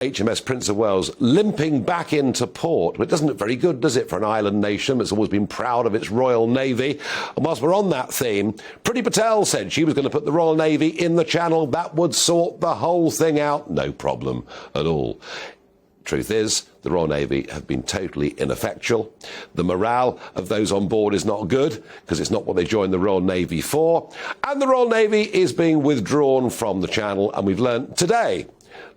HMS Prince of Wales limping back into port. Well, it doesn't look very good, does it, for an island nation that's always been proud of its Royal Navy? And whilst we're on that theme, Priti Patel said she was going to put the Royal Navy in the Channel. That would sort the whole thing out. No problem at all. Truth is, the Royal Navy have been totally ineffectual. The morale of those on board is not good, because it's not what they joined the Royal Navy for. And the Royal Navy is being withdrawn from the Channel, and we've learnt today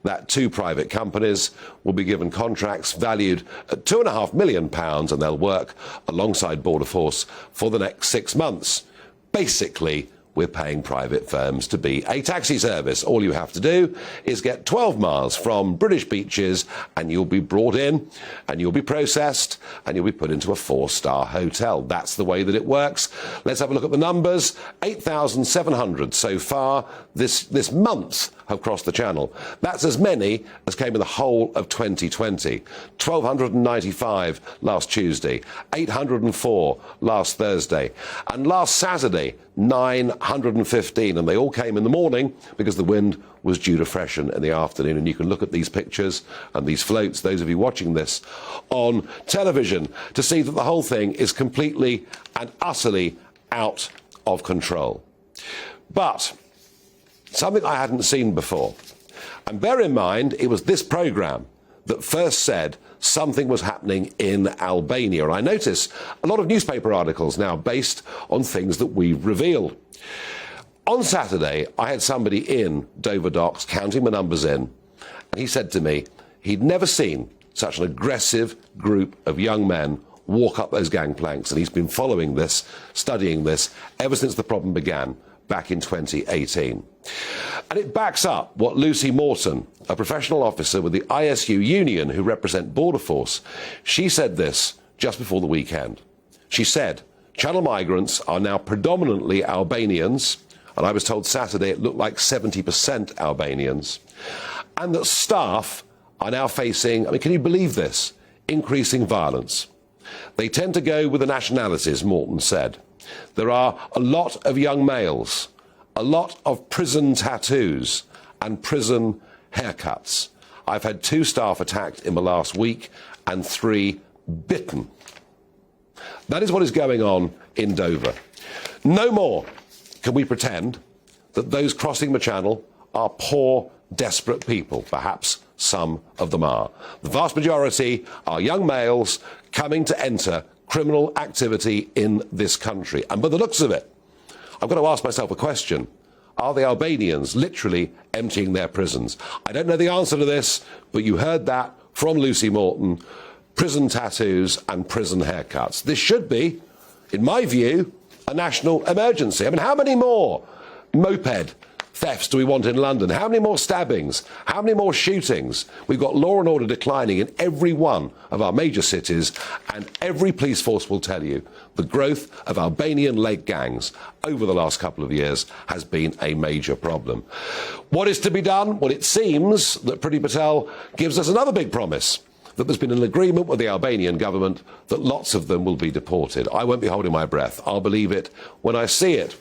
that 2 private companies will be given contracts valued at £2.5 million, and they'll work alongside Border Force for the next 6 months. Basically, we're paying private firms to be a taxi service. All you have to do is get 12 miles from British beaches and you'll be brought in and you'll be processed and you'll be put into a 4-star hotel. That's the way that it works. Let's have a look at the numbers. 8,700 so far this month have crossed the Channel. That's as many as came in the whole of 2020. 1,295 last Tuesday, 804 last Thursday, and last Saturday, 915, and they all came in the morning because the wind was due to freshen in the afternoon. And you can look at these pictures and these floats, those of you watching this on television, to see that the whole thing is completely and utterly out of control. But something I hadn't seen before, and bear in mind it was this programme that first said something was happening in Albania. And I notice a lot of newspaper articles now based on things that we've revealed. On Saturday, I had somebody in Dover Docks counting the numbers in, and he said to me he'd never seen such an aggressive group of young men walk up those gangplanks, and he's been following this, studying this, ever since the problem began back in 2018. And it backs up what Lucy Morton, a professional officer with the ISU union who represent Border Force, she said this just before the weekend. She said, Channel migrants are now predominantly Albanians, and I was told Saturday it looked like 70% Albanians, and that staff are now facing, can you believe this, increasing violence. They tend to go with the nationalities, Morton said. There are a lot of young males, a lot of prison tattoos and prison haircuts. I've had 2 staff attacked in the last week and 3 bitten. That is what is going on in Dover. No more can we pretend that those crossing the Channel are poor, desperate people. Perhaps some of them are. The vast majority are young males coming to enter criminal activity in this country. And by the looks of it, I've got to ask myself a question. Are the Albanians literally emptying their prisons? I don't know the answer to this, but you heard that from Lucy Morton. Prison tattoos and prison haircuts. This should be, in my view, a national emergency. How many more moped thefts do we want in London? How many more stabbings? How many more shootings? We've got law and order declining in every one of our major cities, and every police force will tell you the growth of Albanian-led gangs over the last couple of years has been a major problem. What is to be done? Well, it seems that Priti Patel gives us another big promise, that there's been an agreement with the Albanian government that lots of them will be deported. I won't be holding my breath. I'll believe it when I see it.